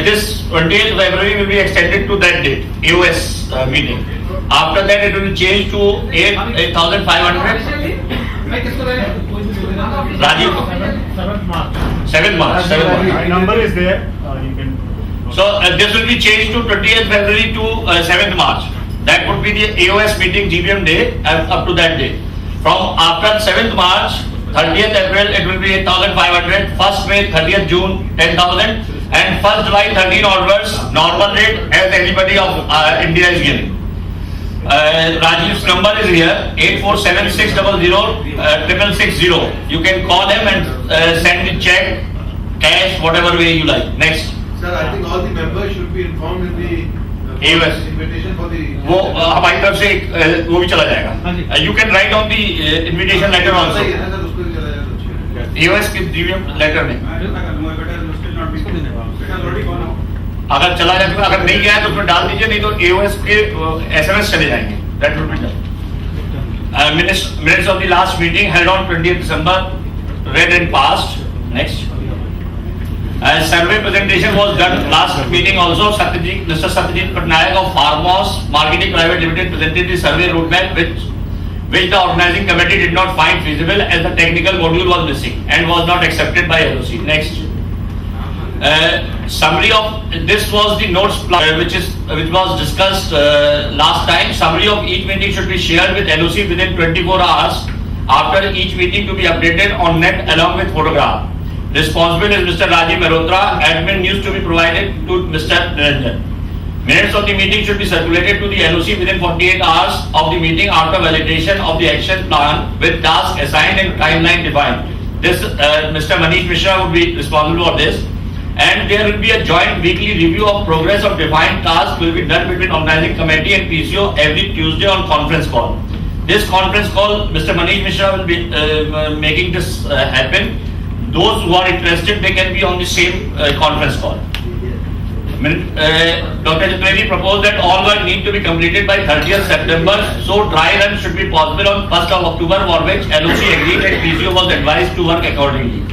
This 28th February will be extended to that date, AOS meeting. After that, it will be changed to 8,500. Rajiv, 7th March. My number is there. You can. So this will be changed to 20th February to 7th March. That would be the AOS meeting GBM day up to that day. From after 7th March, 30th April it will be 8,500, 1st May, 30th June 10,000, and 1st July 13 onwards normal rate as anybody of India is giving. Rajiv's number is here, 847600 You can call him and send the check, cash, whatever way you like. Next. Sir, I think all the members should be informed in the AOS. invitation for the. वो हमारी तरफ से वो भी चला जाएगा. You can write on the invitation letter also. AOS के GBM letter में. अगर चला जाए तो अगर नहीं गया तो उसमें डाल दीजिए, नहीं तो AOS के SMS चले जाएंगे. That would be done. Minutes of the last meeting held on 20th December, read and passed. Next. Survey presentation was done last meeting also. Mr. Satyajit Patnaik of Farmos Marketing Private Limited presented the survey roadmap which the organizing committee did not find feasible as the technical module was missing and was not accepted by LOC. Next. Summary of this was the notes which was discussed last time. Summary of each meeting should be shared with LOC within 24 hours after each meeting to be updated on net along with photograph. Responsible is Mr. Rajiv Mehrotra. Admin news to be provided to Mr. Niranjan. Minutes of the meeting should be circulated to the LOC within 48 hours of the meeting after validation of the action plan with task assigned and timeline defined. This Mr. Manish Mishra would be responsible for this. And there will be a joint weekly review of progress of defined tasks will be done between organizing committee and PCO every Tuesday on conference call. This conference call, Mr. Manish Mishra will be making this happen. Those who are interested, they can be on the same conference call. Dr. Chaturvedi proposed that all work need to be completed by 30th September, so dry run should be possible on 1st of October, for which LOC agreed and PCO was advised to work accordingly.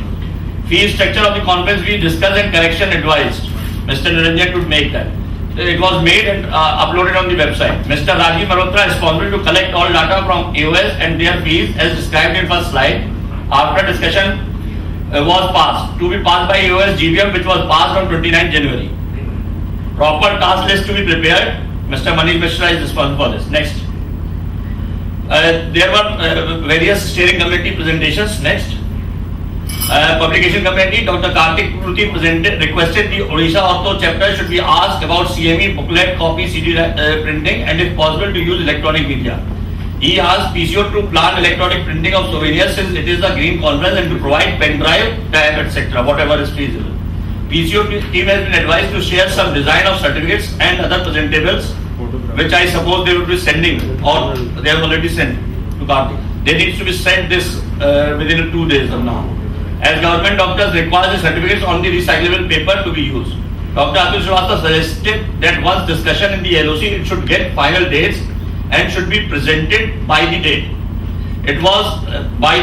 Fee structure of the conference we discussed and correction advised. Mr. Niranjan would make that. It was made and uploaded on the website. Mr. Rajiv Mehrotra is responsible to collect all data from AOS and their fees as described in first slide. After discussion was passed to be passed by AOS GBM, which was passed on 29 January. Proper task list to be prepared. Mr. Manish Mishra is responsible for this. Next. There were various steering committee presentations. Next. Publication committee, Dr. Kartik Pruthi requested the Odisha Ortho chapter should be asked about CME booklet, copy, CD printing, and if possible to use electronic media. He asked PCO to plan electronic printing of souvenirs since it is the Green Conference and to provide pen drive, tab, etc. whatever is feasible. PCO team has been advised to share some design of certificates and other presentables, which I suppose they will be sending or they have already sent to Kartik. They need to be sent this within 2 days from now. As government doctors require the certificates on the recyclable paper to be used. Dr. Atul Srivastava suggested that once discussion in the LOC, it should get final dates and should be presented by the date. It was by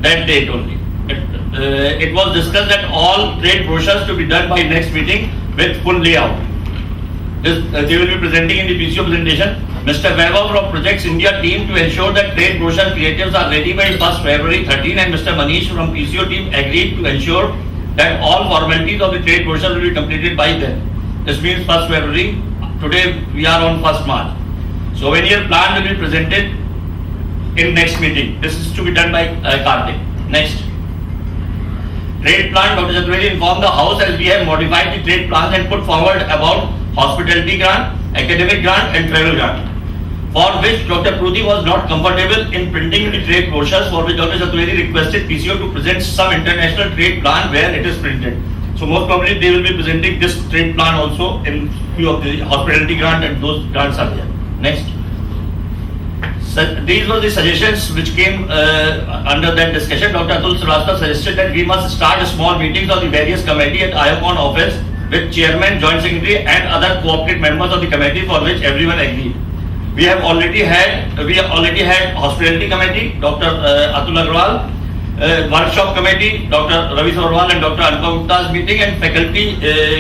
that date only. It was discussed that all trade brochures to be done by next meeting with full layout. They will be presenting in the PCO presentation. Mr. Vaibhav from Projects India team to ensure that trade brochure creatives are ready by 1st February 13 and Mr. Manish from PCO team agreed to ensure that all formalities of the trade brochure will be completed by then. This means 1st February. Today we are on 1st March. Souvenir plan will be presented in next meeting. This is to be done by Kartik. Next. Trade plan, Dr. Chaturvedi informed the House as we have modified the trade plans and put forward about hospitality grant, academic grant and travel grant, for which Dr. Pruthi was not comfortable in printing the trade brochures, for which Dr. Chaturvedi requested PCO to present some international trade plan where it is printed. So most probably they will be presenting this trade plan also in few of the hospitality grant and those grants are there. Next. So these were the suggestions which came under that discussion. Dr. Atul Srivastava suggested that we must start small meetings of the various committee at IOACON office with chairman, joint secretary and other cooperative members of the committee, for which everyone agreed. We have already had hospitality committee, Dr. Atul Agrawal, Workshop committee, Dr. Ravi Sarwal and Dr. Anupam Gupta's meeting, and faculty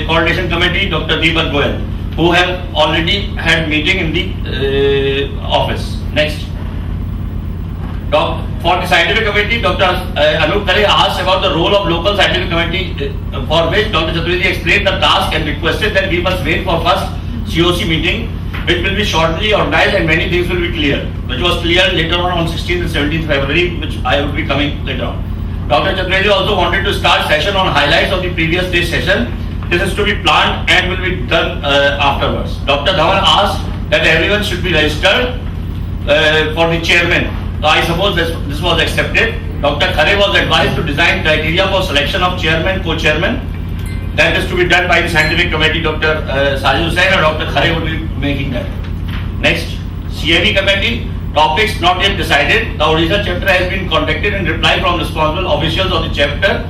coordination committee, Dr. Deepak Goyal, who have already had meeting in the office. Next. For the scientific committee, Dr. Anup Khare asked about the role of local scientific committee, for which Dr. Chaturvedi explained the task and requested that we must wait for first COC meeting, which will be shortly organized and many things will be clear, which was clear later on 16th and 17th February, which I will be coming later on. Dr. Chaturvedi also wanted to start session on highlights of the previous day's session. This is to be planned and will be done afterwards. Dr. Dhawan asked that everyone should be registered for the chairman. So I suppose this was accepted. Dr. Khare was advised to design criteria for selection of chairman, co-chairman. That is to be done by the scientific committee. Dr. Sajid Hussain or Dr. Khare will be making that. Next, CME committee, topics not yet decided. The Odisha chapter has been contacted and reply from responsible officials of the chapter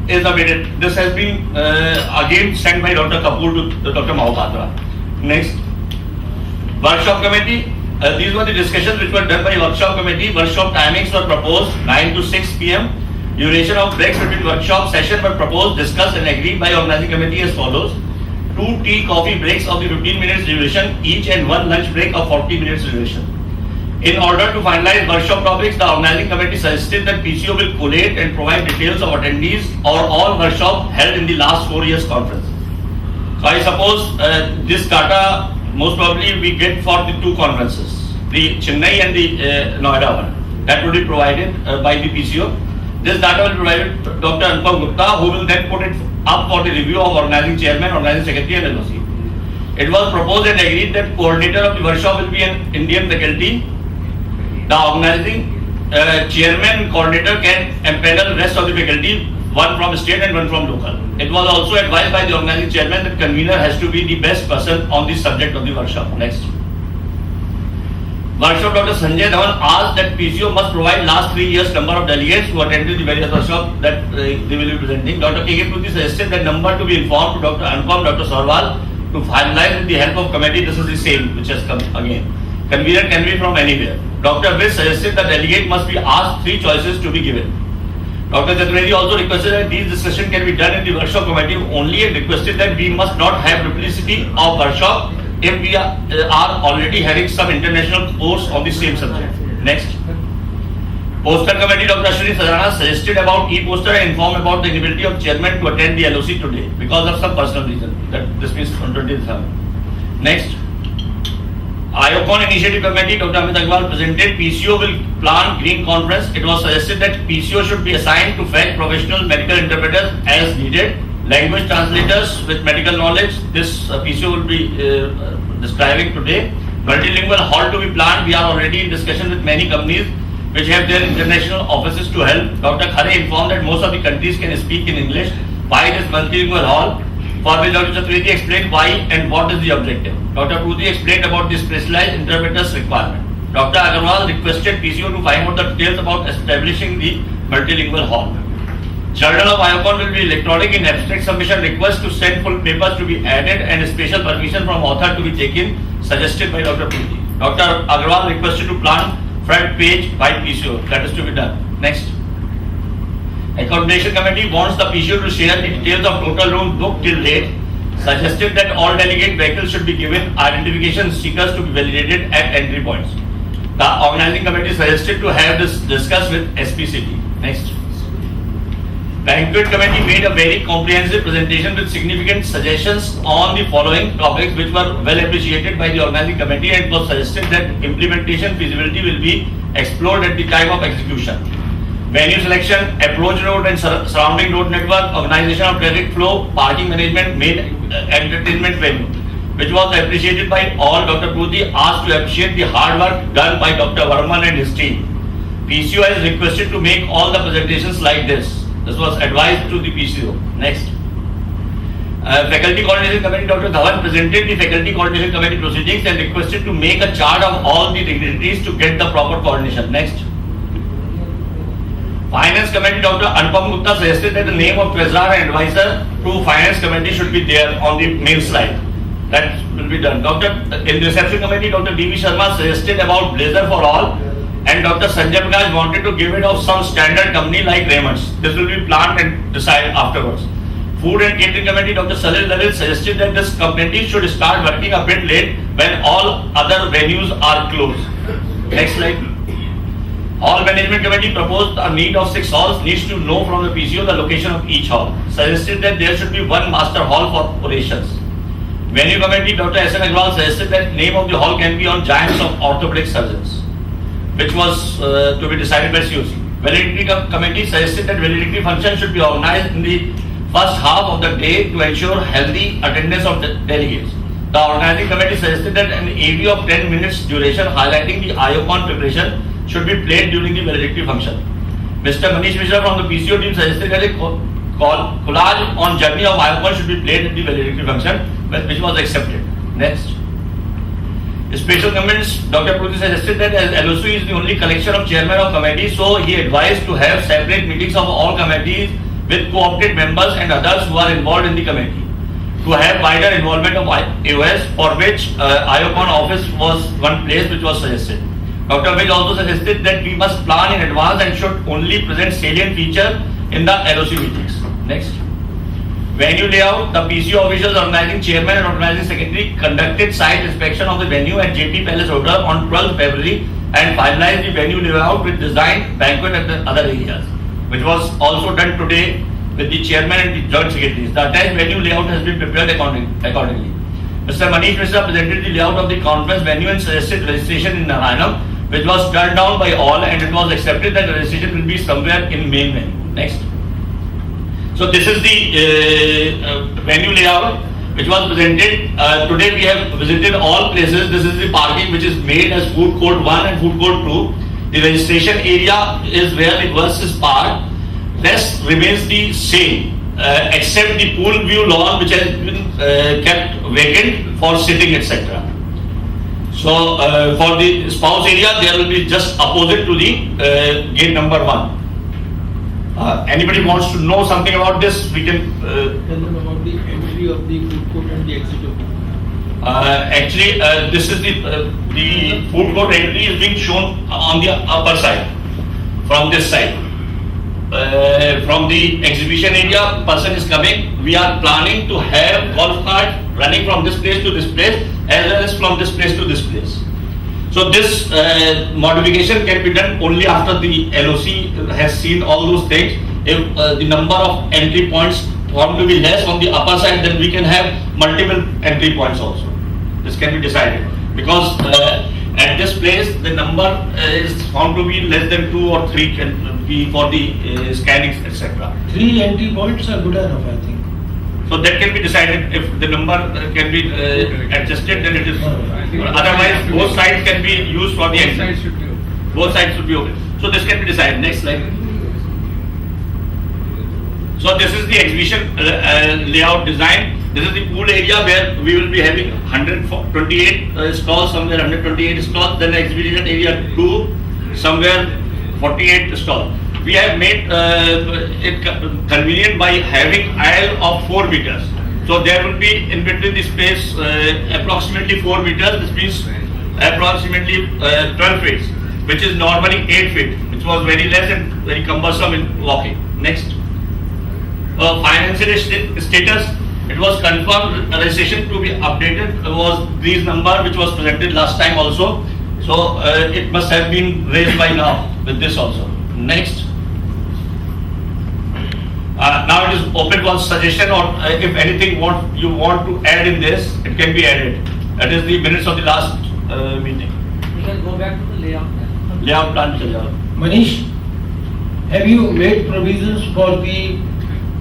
is awaited. This has been again sent by Dr. Kapoor to Dr. Mahapatra. Next, workshop committee. These were the discussions which were done by workshop committee. Workshop timings were proposed 9 to 6 p.m. Duration of breaks between workshop session were proposed, discussed and agreed by organizing committee as follows. 2 tea coffee breaks of the 15 minutes duration each and 1 lunch break of 40 minutes duration. In order to finalize workshop topics, the organizing committee suggested that PCO will collate and provide details of attendees or all workshops held in the last 4 years conference. So I suppose this data most probably we get for the 2 conferences, the Chennai and the Noida one. That will be provided by the PCO. This data will be provided to Dr. Anupam Gupta, who will then put it up for the review of organizing chairman, organizing secretary and LOC. It was proposed and agreed that coordinator of the workshop will be an Indian faculty. The organizing chairman and coordinator can empanel rest of the faculty, one from state and one from local. It was also advised by the organizing chairman that convener has to be the best person on the subject of the workshop. Next. Workshop Dr. Sanjay Dhawan asked that PCO must provide last 3 years number of delegates who attended the various workshops that they will be presenting. Dr. K.K. Pruthi suggested that number to be informed to Dr. Anupam, Dr. Sarwal to finalize with the help of committee. This is the same which has come again. Convener can be from anywhere. Dr. Viz suggested that delegate must be asked 3 choices to be given. Dr. Chaturvedi also requested that these discussions can be done in the workshop committee only and requested that we must not have duplicity of workshop if we are already having some international course on the same subject. Next. Poster committee, Dr. Ashwini Sajana suggested about e-poster and informed about the inability of chairman to attend the LOC today because of some personal reason. That this means on 27. Next. IOACON initiative committee, Dr. Amit Agarwal presented PCO will plan green conference. It was suggested that PCO should be assigned to fetch professional medical interpreters as needed, language translators with medical knowledge. This PCO will be describing today. Multilingual hall to be planned. We are already in discussion with many companies which have their international offices to help. Dr. Khare informed that most of the countries can speak in English. Why this multilingual hall? For which Dr. Chaturvedi explained why and what is the objective. Dr. Pruthi explained about the specialized interpreters requirement. Dr. Agarwal requested PCO to find out the details about establishing the multilingual hall. Journal of IOACON will be electronic in abstract submission. Request to send full papers to be added and special permission from author to be taken, suggested by Dr. Pruthi. Dr. Agarwal requested to plan front page by PCO. That is to be done. Next. Accommodation committee wants the PCO to share the details of total rooms booked till date. Suggested that all delegate vehicles should be given identification stickers to be validated at entry points. The organizing committee suggested to have this discussed with SPCT. Next. Banquet committee made a very comprehensive presentation with significant suggestions on the following topics which were well appreciated by the organizing committee, and it was suggested that implementation feasibility will be explored at the time of execution. Venue selection, approach road and surrounding road network, organization of traffic flow, parking management, main entertainment venue, which was appreciated by all. Dr. Pruthi asked to appreciate the hard work done by Dr. Varman and his team. PCO is requested to make all the presentations like this. This was advised to the PCO. Next. Faculty Coordination Committee, Dr. Dhawan presented the Faculty Coordination Committee proceedings and requested to make a chart of all the dignitaries to get the proper coordination. Next. Finance Committee, Dr. Anupam Gupta suggested that the name of treasurer and advisor to Finance Committee should be there on the main slide. That will be done. In the Reception Committee, Dr. D.V. Sharma suggested about blazer for all. and Dr. Sanjay Prakash wanted to give it of some standard company like Raymond's. This will be planned and decided afterwards. Food and Catering Committee, Dr. Salil Lalil suggested that this committee should start working a bit late when all other venues are closed. Next slide. Hall Management Committee proposed a need of 6 halls, needs to know from the PCO the location of each hall. Suggested that there should be one master hall for operations. Venue Committee, Dr. S.N. Agrawal suggested that name of the hall can be on Giants of Orthopedic Surgeons, which was to be decided by COC. Validity Committee suggested that validity function should be organized in the first half of the day to ensure healthy attendance of the delegates. The organizing committee suggested that an AV of 10 minutes duration highlighting the IOACON preparation should be played during the validity function. Mr. Manish Mishra from the PCO team suggested that a collage on journey of IOACON should be played in the validity function, which was accepted. Next. Special comments, Dr. Pruthi suggested that as LOC is the only collection of chairman of committee, so he advised to have separate meetings of all committees with co-opted members and others who are involved in the committee. To have wider involvement of AOS, for which IOACON office was one place which was suggested. Dr. Vij also suggested that we must plan in advance and should only present salient feature in the LOC meetings. Next. Venue layout, the PCO officials, organizing chairman and organizing secretary conducted site inspection of the venue at JP Palace Hotel on 12th February and finalized the venue layout with design, banquet and the other areas, which was also done today with the chairman and the joint secretaries. The attached venue layout has been prepared accordingly. Mr. Manish Mishra presented the layout of the conference venue and suggested registration in Narayanam, which was turned down by all, and it was accepted that the registration will be somewhere in main venue. Next. So this is the venue layout which was presented. Today we have visited all places. This is the parking which is made as food court 1 and food court 2. The registration area is where the bus is parked. Rest remains the same except the pool view lawn which has been kept vacant for sitting etc. So for the spouse area there will be just opposite to the gate number 1. Anybody wants to know something about this? We can tell them about the entry of the food court and the exit of the actually this is the food court entry is being shown on the upper side from this side. From the exhibition area, person is coming. We are planning to have golf cart running from this place to this place as well as from this place to this place. So this modification can be done only after the LOC has seen all those things. If the number of entry points found to be less on the upper side, then we can have multiple entry points also. This can be decided because at this place the number is found to be less than 2 or 3 can be for the scanning etc. 3 entry points are good enough, I think. So that can be decided. If the number can be adjusted, then it is. Otherwise, both sides can be used for the exit. Both sides should be open. So this can be decided. Next slide. So this is the exhibition layout design. This is the pool area where we will be having 128 stalls, somewhere 128 stalls. Then the exhibition area 2, somewhere 48 stalls. We have made it convenient by having aisle of 4 meters. So there will be in between the space approximately 4 meters. This means approximately 12 feet, which is normally 8 feet, which was very less and very cumbersome in walking. Next. Financial status. It was confirmed registration to be updated was these number which was presented last time also. So it must have been raised by now with this also. Next. Now it is open for suggestion or if anything you want to add in this, it can be added. That is the minutes of the last meeting. We can go back to the layout plan. Layout plan. Manish, have you made provisions for the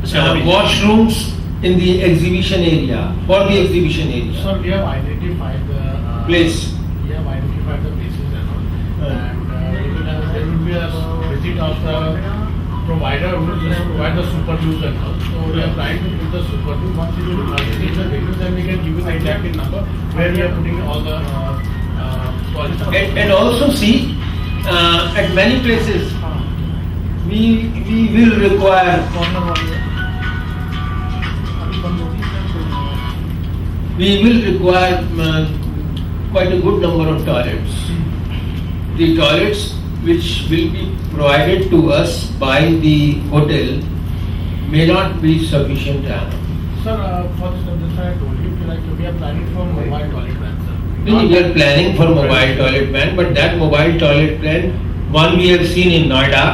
washrooms in the exhibition area? For the exhibition area? So we have identified the place. We have identified the places and all. And there will be a visit of the provider who will just provide the super use and all. So we are trying to put the super use. Once you will visit the venues, then we can give you the exact number where we are putting all the toilets. And also see, at many places, we will require quite a good number of toilets. The toilets which will be provided to us by the hotel may not be sufficient enough. Sir, for this, I told you, like we are planning for mobile toilet van, sir. We are planning for mobile toilet van, but that mobile toilet van, one we have seen in Noida.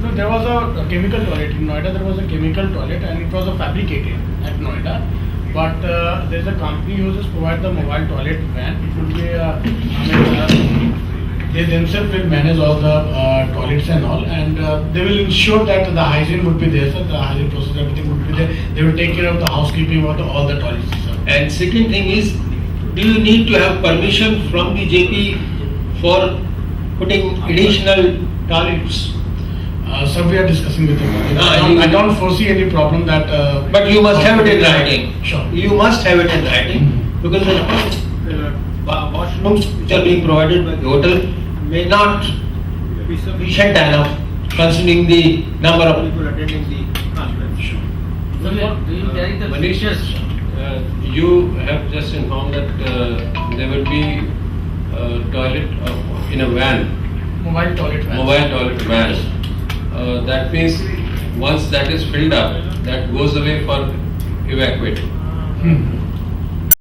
No, there was a chemical toilet in Noida. There was a chemical toilet, and it was a fabricated at Noida. But there is a company who just provide the mobile toilet van. It will be they themselves will manage all the toilets and all, and they will ensure that the hygiene would be there, sir. The hygiene process, everything would be there. They will take care of the housekeeping of all the toilets, sir. And second thing is, do you need to have permission from the JP for putting additional toilets? Sir, we are discussing with him. you- I don't foresee any problem that. But you must have it in writing. Sure. You must have it in writing, because the washrooms which are being provided by the hotel may not be sufficient enough considering the number of people attending the conference. So we are carrying the Manish, features. you have just informed that there will be toilet in a van, Mobile toilet van. mobile toilet van. That means once that is filled up, that goes away for evacuate. Hmm.